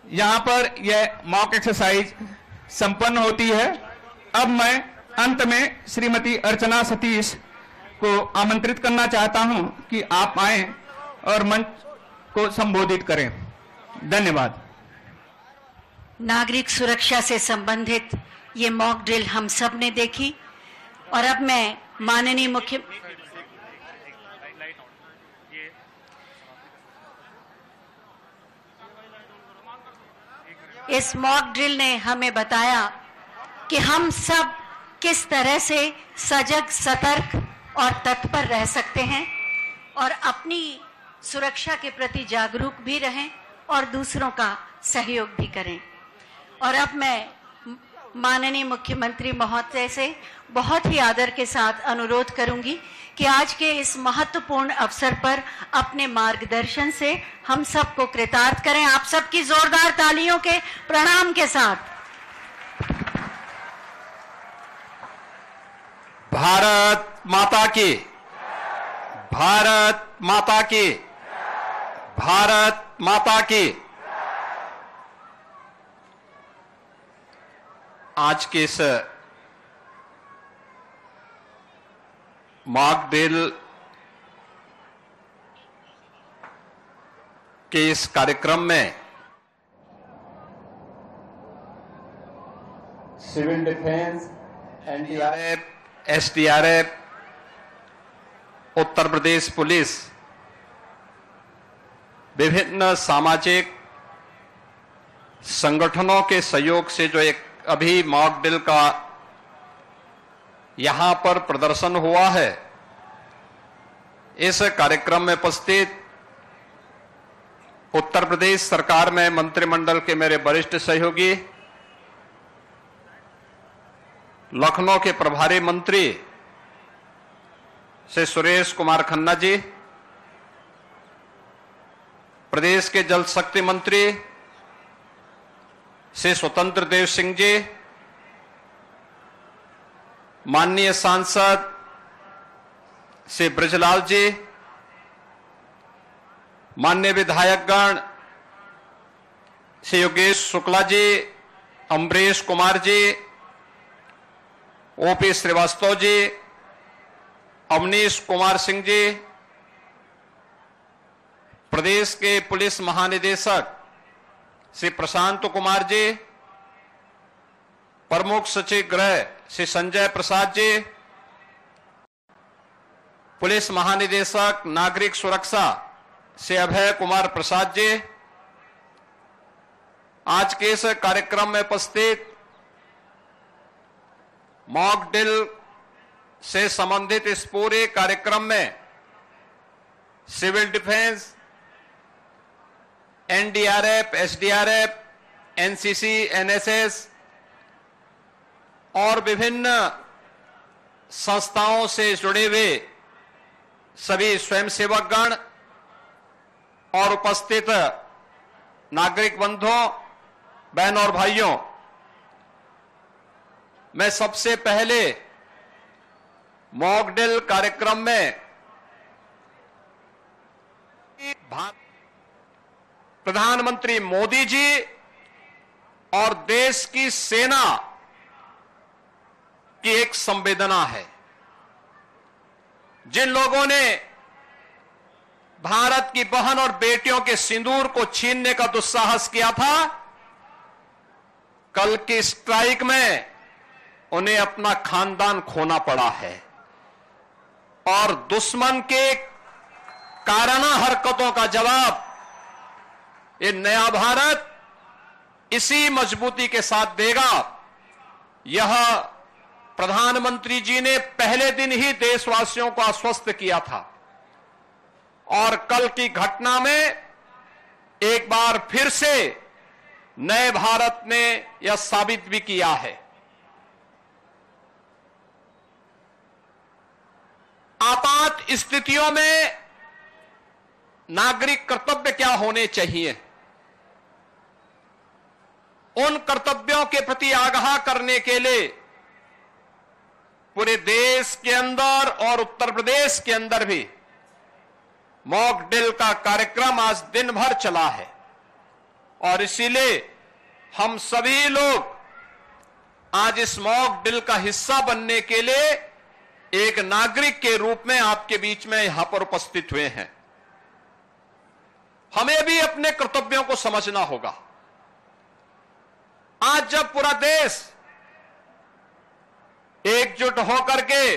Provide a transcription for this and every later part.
यहाँ पर यह मॉक एक्सरसाइज संपन्न होती है। अब मैं अंत में श्रीमती अर्चना सतीश को आमंत्रित करना चाहता हूं कि आप आएं और मंच को संबोधित करें। धन्यवाद। नागरिक सुरक्षा से संबंधित ये मॉक ड्रिल हम सब ने देखी और अब मैं माननीय मुख्य इस मॉक ड्रिल ने हमें बताया कि हम सब किस तरह से सजग, सतर्क और तत्पर रह सकते हैं और अपनी सुरक्षा के प्रति जागरूक भी रहें और दूसरों का सहयोग भी करें। और अब मैं माननीय मुख्यमंत्री महोदय से बहुत ही आदर के साथ अनुरोध करूंगी कि आज के इस महत्वपूर्ण अवसर पर अपने मार्गदर्शन से हम सबको कृतार्थ करें। आप सबकी जोरदार तालियों के प्रणाम के साथ। भारत माता की, भारत माता की, भारत माता की। आज के इस मॉक ड्रिल के इस कार्यक्रम में civil defence, NDRF, SDRF, Uttar Pradesh police, विभिन्न सामाजिक संगठनों के सहयोग से जो एक अभी मॉक ड्रिल का यहां पर प्रदर्शन हुआ है, इस कार्यक्रम में उपस्थित उत्तर प्रदेश सरकार में मंत्रिमंडल के मेरे वरिष्ठ सहयोगी, लखनऊ के प्रभारी मंत्री श्री सुरेश कुमार खन्ना जी, प्रदेश के जल शक्ति मंत्री श्री स्वतंत्र देव सिंह जी, माननीय सांसद श्री ब्रजलाल जी, माननीय विधायकगण श्री योगेश शुक्ला जी, अमरीश कुमार जी, ओपी श्रीवास्तव जी, अवनीश कुमार सिंह जी, प्रदेश के पुलिस महानिदेशक श्री प्रशांत कुमार जी, प्रमुख सचिव गृह श्री संजय प्रसाद जी, पुलिस महानिदेशक नागरिक सुरक्षा श्री अभय कुमार प्रसाद जी, आज के इस कार्यक्रम में उपस्थित मॉक ड्रिल से संबंधित इस पूरे कार्यक्रम में civil defence, NDRF, SDRF, NCC, NSS और विभिन्न संस्थाओं से जुड़े हुए सभी स्वयंसेवक गण और उपस्थित नागरिक बंधुओं, बहनों और भाइयों, मैं सबसे पहले मॉक ड्रिल कार्यक्रम में प्रधानमंत्री मोदी जी और देश की सेना की एक संवेदना है। जिन लोगों ने भारत की बहन और बेटियों के सिंदूर को छीनने का दुस्साहस किया था, कल की स्ट्राइक में उन्हें अपना खानदान खोना पड़ा है और दुश्मन के काराना हरकतों का जवाब ये नया भारत इसी मजबूती के साथ देगा। यह प्रधानमंत्री जी ने पहले दिन ही देशवासियों को आश्वस्त किया था और कल की घटना में एक बार फिर से नए भारत ने यह साबित भी किया है। आपात स्थितियों में नागरिक कर्तव्य क्या होने चाहिए, उन कर्तव्यों के प्रति आगाह करने के लिए पूरे देश के अंदर और उत्तर प्रदेश के अंदर भी मॉक ड्रिल का कार्यक्रम आज दिन भर चला है। और इसीलिए हम सभी लोग आज इस मॉक ड्रिल का हिस्सा बनने के लिए एक नागरिक के रूप में आपके बीच में यहां पर उपस्थित हुए हैं। हमें भी अपने कर्तव्यों को समझना होगा। आज जब पूरा देश एकजुट होकर के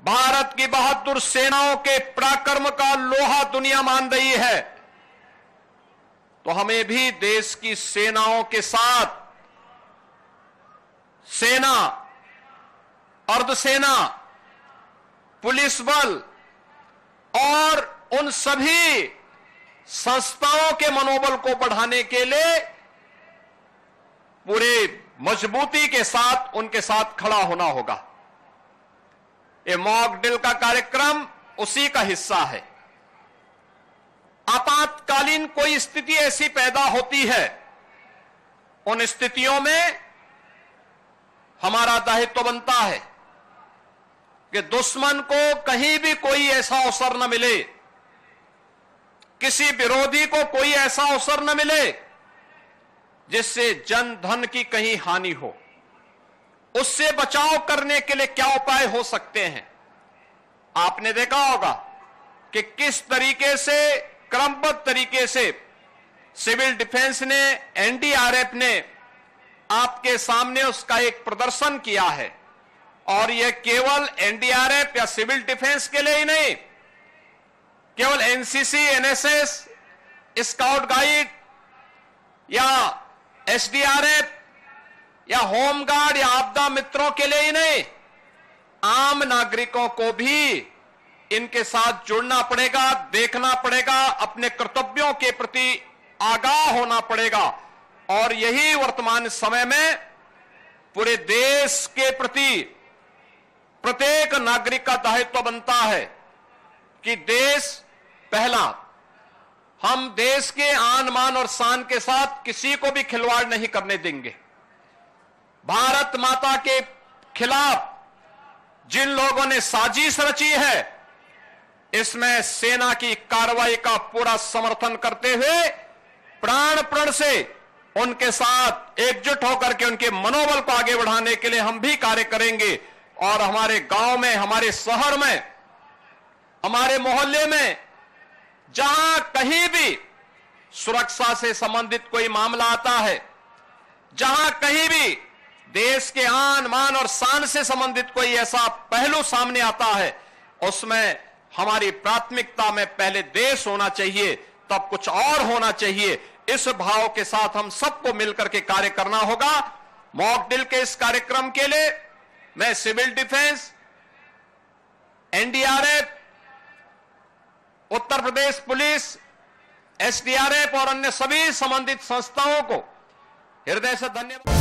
भारत की बहादुर सेनाओं के पराक्रम का लोहा दुनिया मान रही है, तो हमें भी देश की सेनाओं के साथ सेना, अर्धसेना, पुलिस बल और उन सभी संस्थाओं के मनोबल को बढ़ाने के लिए पूरे मजबूती के साथ उनके साथ खड़ा होना होगा। ये मॉक ड्रिल का कार्यक्रम उसी का हिस्सा है। आपातकालीन कोई स्थिति ऐसी पैदा होती है, उन स्थितियों में हमारा दायित्व बनता है कि दुश्मन को कहीं भी कोई ऐसा अवसर न मिले, किसी विरोधी को कोई ऐसा अवसर न मिले जिससे जन धन की कहीं हानि हो। उससे बचाव करने के लिए क्या उपाय हो सकते हैं? आपने देखा होगा कि किस तरीके से, क्रमबद्ध तरीके से सिविल डिफेंस ने, एनडीआरएफ ने आपके सामने उसका एक प्रदर्शन किया है। और यह केवल एनडीआरएफ या सिविल डिफेंस के लिए ही नहीं, केवल एनसीसी, एनएसएस, स्काउट गाइड या एसडीआरएफ या होमगार्ड या आपदा मित्रों के लिए ही नहीं, आम नागरिकों को भी इनके साथ जुड़ना पड़ेगा, देखना पड़ेगा, अपने कर्तव्यों के प्रति आगाह होना पड़ेगा। और यही वर्तमान समय में पूरे देश के प्रति प्रत्येक नागरिक का दायित्व बनता है कि देश पहला। हम देश के आन मान और शान के साथ किसी को भी खिलवाड़ नहीं करने देंगे। भारत माता के खिलाफ जिन लोगों ने साजिश रची है, इसमें सेना की कार्रवाई का पूरा समर्थन करते हुए प्राण प्रण से उनके साथ एकजुट होकर के उनके मनोबल को आगे बढ़ाने के लिए हम भी कार्य करेंगे। और हमारे गांव में, हमारे शहर में, हमारे मोहल्ले में जहां कहीं भी सुरक्षा से संबंधित कोई मामला आता है, जहां कहीं भी देश के आन मान और शान से संबंधित कोई ऐसा पहलू सामने आता है, उसमें हमारी प्राथमिकता में पहले देश होना चाहिए, तब कुछ और होना चाहिए। इस भाव के साथ हम सबको मिलकर के कार्य करना होगा। मॉक ड्रिल के इस कार्यक्रम के लिए मैं civil defence, NDRF, Uttar Pradesh police, SDRF और अन्य सभी संबंधित संस्थाओं को हृदय से धन्यवाद।